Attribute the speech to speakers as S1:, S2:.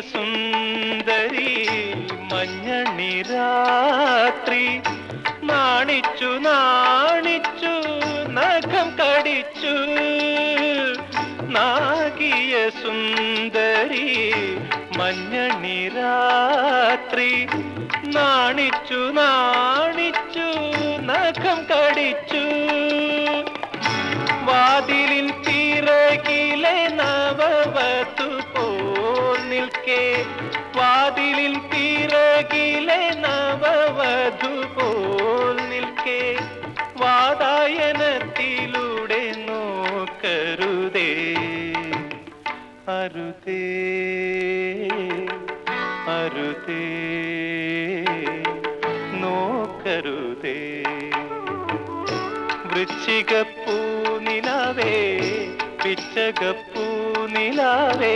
S1: സുന്ദരി മഞ്ഞണി രാത്രി നാണിച്ചു നാണിച്ചു നഖം കടിച്ചു നാഗിയ സുന്ദരി മഞ്ഞണി രാത്രി നാണിച്ചു നാണിച്ചു നഖം കടിച്ചു വാതിലിൻ പിറകിലെ നവവധു പോൽ നിൽക്കെ വാതിലിൻ പിറകിലെ നവവധു പോൽ നിൽക്കെ വാതായനത്തിലൂടെ നോക്കരുതേ അരുതേ അരുതേ നോക്കരുതേ വൃശ്ചികപ്പൂ നിലാവേ പിച്ചകപ്പൂ നിലാവേ